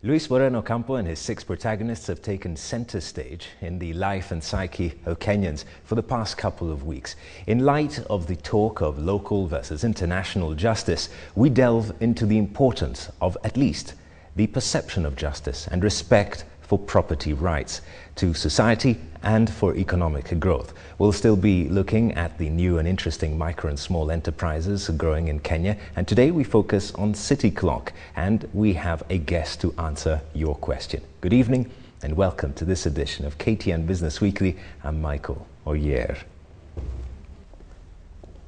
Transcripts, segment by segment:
Luis Moreno Campo and his 6 protagonists have taken center stage in the life and psyche of Kenyans for the past couple of weeks. In light of the talk of local versus international justice, we delve into the importance of at least the perception of justice and respect for property rights to society and for economic growth. We'll still be looking at the new and interesting micro and small enterprises growing in Kenya, and today we focus on City Clock, and we have a guest to answer your question. Good evening and welcome to this edition of KTN Business Weekly. I'm Michael Oyer.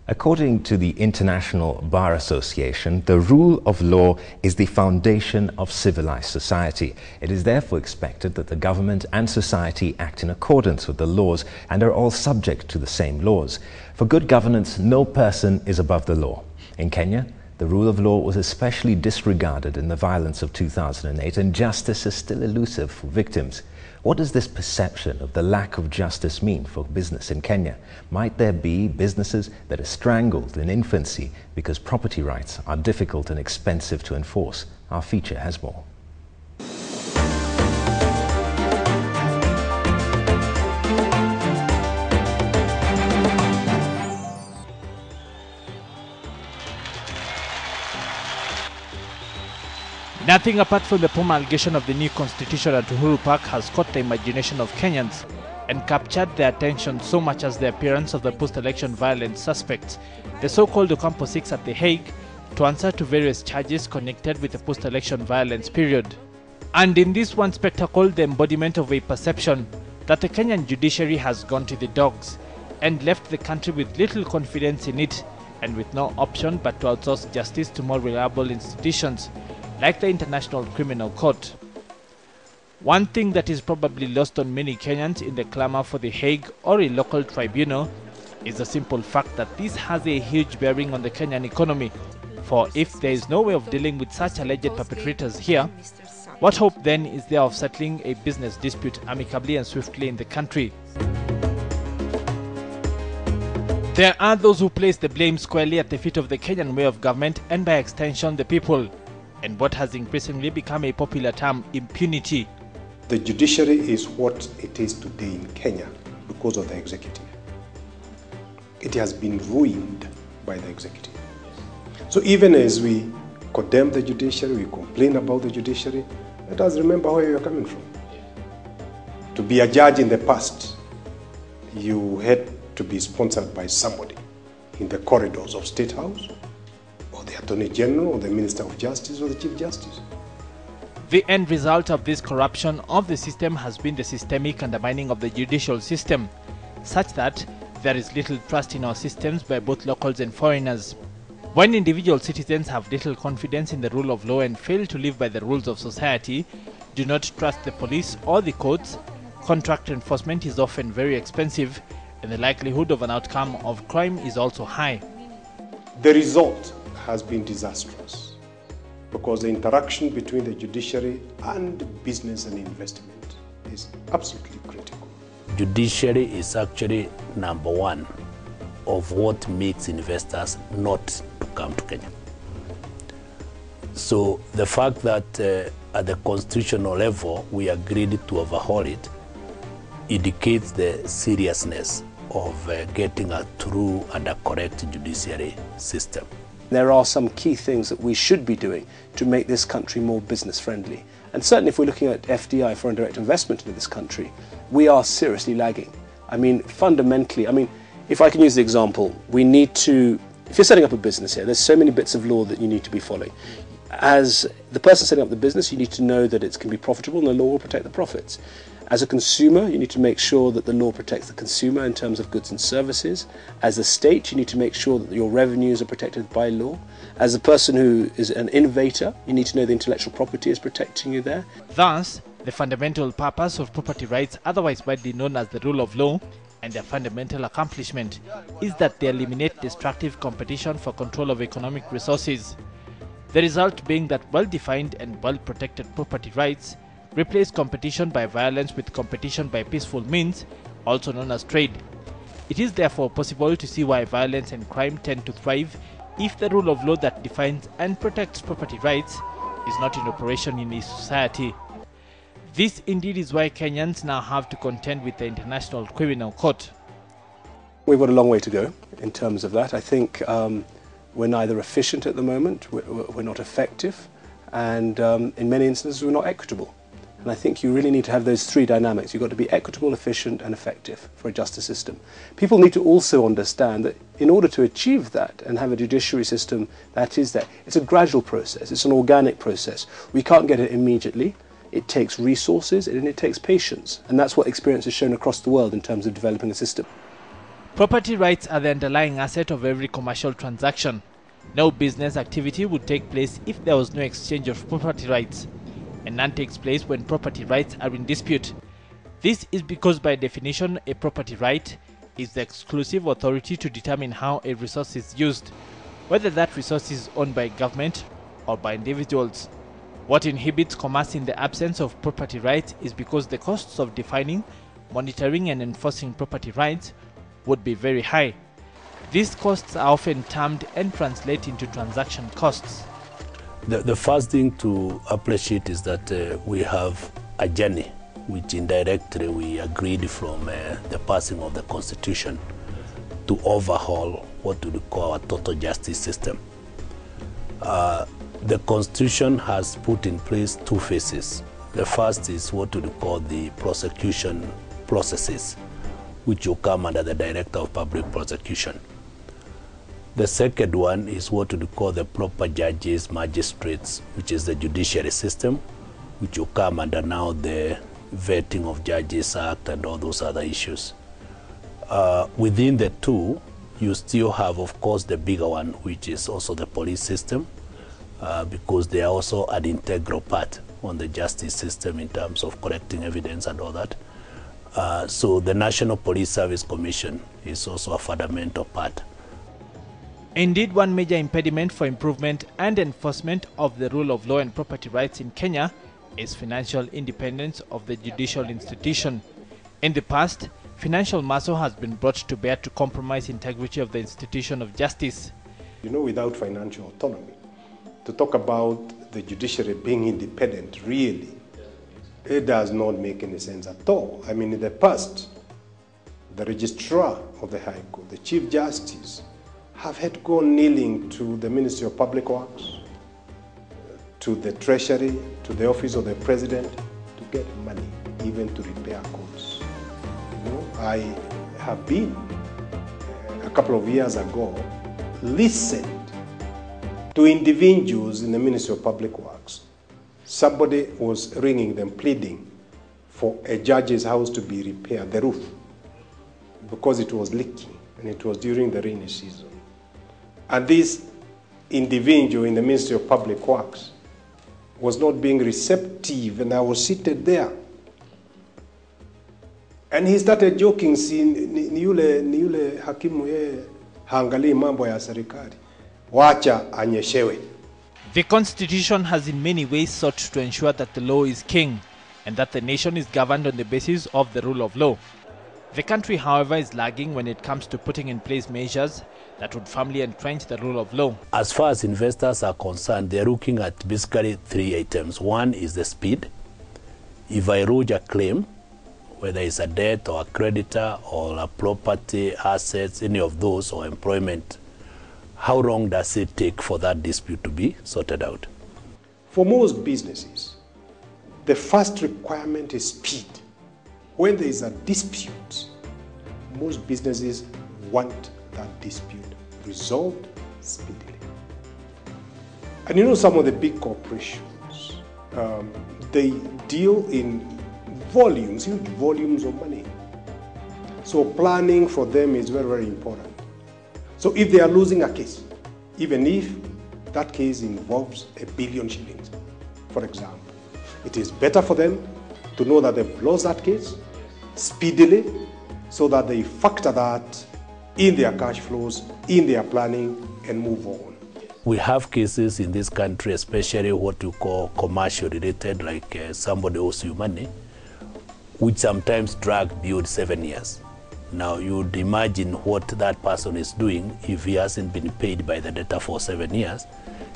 According to the International Bar Association, the rule of law is the foundation of civilized society. It is therefore expected that the government and society act in accordance with the laws and are all subject to the same laws. For good governance, no person is above the law. In Kenya, the rule of law was especially disregarded in the violence of 2008, and justice is still elusive for victims. What does this perception of the lack of justice mean for business in Kenya? Might there be businesses that are strangled in infancy because property rights are difficult and expensive to enforce? Our feature has more. Nothing apart from the promulgation of the new constitution at Uhuru Park has caught the imagination of Kenyans and captured their attention so much as the appearance of the post-election violence suspects, the so-called Ocampo 6 at The Hague, to answer to various charges connected with the post-election violence period. And in this one spectacle, the embodiment of a perception that the Kenyan judiciary has gone to the dogs and left the country with little confidence in it and with no option but to outsource justice to more reliable institutions like the International Criminal Court. One thing that is probably lost on many Kenyans in the clamor for The Hague or a local tribunal is the simple fact that this has a huge bearing on the Kenyan economy. For if there is no way of dealing with such alleged perpetrators here, what hope then is there of settling a business dispute amicably and swiftly in the country? There are those who place the blame squarely at the feet of the Kenyan way of government and by extension the people, and what has increasingly become a popular term, impunity. The judiciary is what it is today in Kenya because of the executive. It has been ruined by the executive. So even as we condemn the judiciary, we complain about the judiciary, let us remember where you're coming from. To be a judge in the past, you had to be sponsored by somebody in the corridors of State House, or the Attorney General, or the Minister of Justice, or the Chief Justice. The end result of this corruption of the system has been the systemic undermining of the judicial system, such that there is little trust in our systems by both locals and foreigners. When individual citizens have little confidence in the rule of law and fail to live by the rules of society, do not trust the police or the courts, contract enforcement is often very expensive, and the likelihood of an outcome of crime is also high. The result has been disastrous because the interaction between the judiciary and business and investment is absolutely critical. Judiciary is actually number one of what makes investors not to come to Kenya. So the fact that at the constitutional level we agreed to overhaul it indicates the seriousness of getting a true and a correct judiciary system. There are some key things that we should be doing to make this country more business friendly. And certainly if we're looking at FDI, foreign direct investment into this country, we are seriously lagging. I mean, fundamentally, if I can use the example, we need to, if you're setting up a business here, there's so many bits of law that you need to be following. As the person setting up the business, you need to know that it can be profitable and the law will protect the profits. As a consumer, you need to make sure that the law protects the consumer in terms of goods and services. As a state, you need to make sure that your revenues are protected by law. As a person who is an innovator, you need to know the intellectual property is protecting you there. Thus, the fundamental purpose of property rights, otherwise widely known as the rule of law, and their fundamental accomplishment is that they eliminate destructive competition for control of economic resources. The result being that well-defined and well-protected property rights replace competition by violence with competition by peaceful means, also known as trade. It is therefore possible to see why violence and crime tend to thrive if the rule of law that defines and protects property rights is not in operation in his society. This indeed is why Kenyans now have to contend with the International Criminal Court. We've got a long way to go in terms of that. I think we're neither efficient at the moment, we're not effective, and in many instances we're not equitable. And I think you really need to have those three dynamics. You've got to be equitable, efficient and effective for a justice system. People need to also understand that in order to achieve that and have a judiciary system that is that, it's a gradual process, it's an organic process. We can't get it immediately. It takes resources and it takes patience. And that's what experience has shown across the world in terms of developing a system. Property rights are the underlying asset of every commercial transaction. No business activity would take place if there was no exchange of property rights, and none takes place when property rights are in dispute. This is because by definition a property right is the exclusive authority to determine how a resource is used, whether that resource is owned by government or by individuals. What inhibits commerce in the absence of property rights is because the costs of defining, monitoring and enforcing property rights would be very high. These costs are often termed and translate into transaction costs. The first thing to appreciate is that we have a journey which indirectly we agreed from the passing of the Constitution to overhaul what we call our total justice system. The Constitution has put in place two phases. The first is what we call the prosecution processes, which will come under the Director of Public Prosecution. The second one is what we call the proper judges, magistrates, which is the judiciary system, which will come under now the Vetting of Judges Act and all those other issues. Within the two, you still have, of course, the bigger one, which is also the police system, because they are also an integral part on the justice system in terms of collecting evidence and all that. So the National Police Service Commission is also a fundamental part. Indeed, one major impediment for improvement and enforcement of the rule of law and property rights in Kenya is financial independence of the judicial institution. In the past, financial muscle has been brought to bear to compromise integrity of the institution of justice. You know, without financial autonomy, to talk about the judiciary being independent, really, it does not make any sense at all. I mean, in the past, the registrar of the High Court, the Chief Justice, have had to go kneeling to the Ministry of Public Works, to the Treasury, to the Office of the President to get money, even to repair courts. You know, I have been, a couple of years ago, listened to individuals in the Ministry of Public Works. Somebody was ringing them, pleading for a judge's house to be repaired, the roof, because it was leaking, and it was during the rainy season. And this individual in the Ministry of Public Works was not being receptive, and I was seated there. And he started joking, ni yule hakimu yeye haangalii mambo ya serikali. Wacha anyeshewe. The Constitution has in many ways sought to ensure that the law is king and that the nation is governed on the basis of the rule of law. The country, however, is lagging when it comes to putting in place measures that would firmly entrench the rule of law. As far as investors are concerned, they're looking at basically three items. One is the speed. If I lodge a claim, whether it's a debt or a creditor or a property, assets, any of those, or employment, how long does it take for that dispute to be sorted out? For most businesses, the first requirement is speed. When there is a dispute, most businesses want that dispute resolved speedily. And you know, some of the big corporations, they deal in volumes, huge volumes of money. So planning for them is very, very important. So if they are losing a case, even if that case involves 1 billion shillings, for example, it is better for them to know that they've lost that case speedily, so that they factor that in their cash flows, in their planning, and move on. We have cases in this country, especially what we call commercial related, like somebody owes you money, which sometimes drag beyond 7 years. Now you'd imagine what that person is doing if he hasn't been paid by the debtor for 7 years.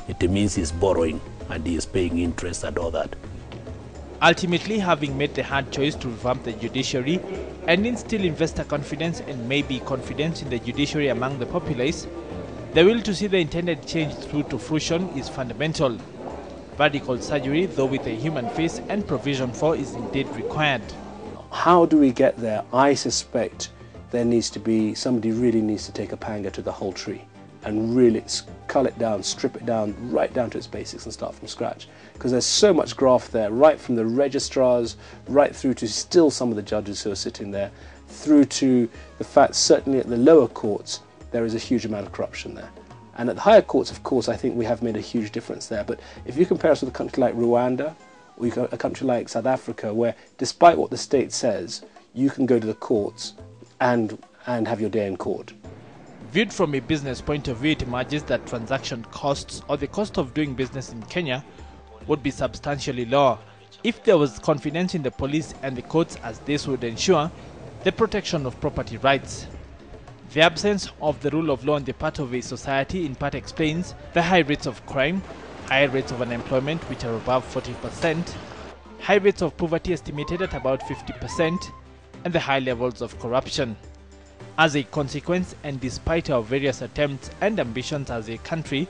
it means he's borrowing and he is paying interest and all that. Ultimately, having made the hard choice to revamp the judiciary and instill investor confidence and maybe confidence in the judiciary among the populace, the will to see the intended change through to fruition is fundamental. Radical surgery, though with a human face and provision for, is indeed required. How do we get there? I suspect there needs to be, somebody really needs to take a panga to the whole tree and really cull it down, strip it down, right down to its basics and start from scratch. Because there's so much graft there, right from the registrars, right through to still some of the judges who are sitting there, through to the fact certainly at the lower courts there is a huge amount of corruption there. And at the higher courts, of course, I think we have made a huge difference there. But if you compare us with a country like Rwanda, or a country like South Africa, where despite what the state says, you can go to the courts and have your day in court. Viewed from a business point of view, it emerges that transaction costs or the cost of doing business in Kenya would be substantially lower if there was confidence in the police and the courts, as this would ensure the protection of property rights. The absence of the rule of law on the part of a society in part explains the high rates of crime, high rates of unemployment which are above 40%, high rates of poverty estimated at about 50%, and the high levels of corruption. As a consequence, and despite our various attempts and ambitions as a country,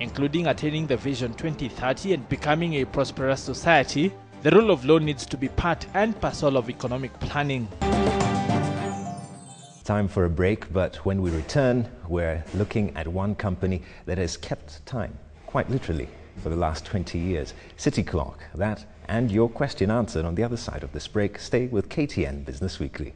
including attaining the Vision 2030 and becoming a prosperous society, the rule of law needs to be part and parcel of economic planning. Time for a break, but when we return, we're looking at one company that has kept time, quite literally, for the last 20 years. City Clock, that and your question answered on the other side of this break. Stay with KTN Business Weekly.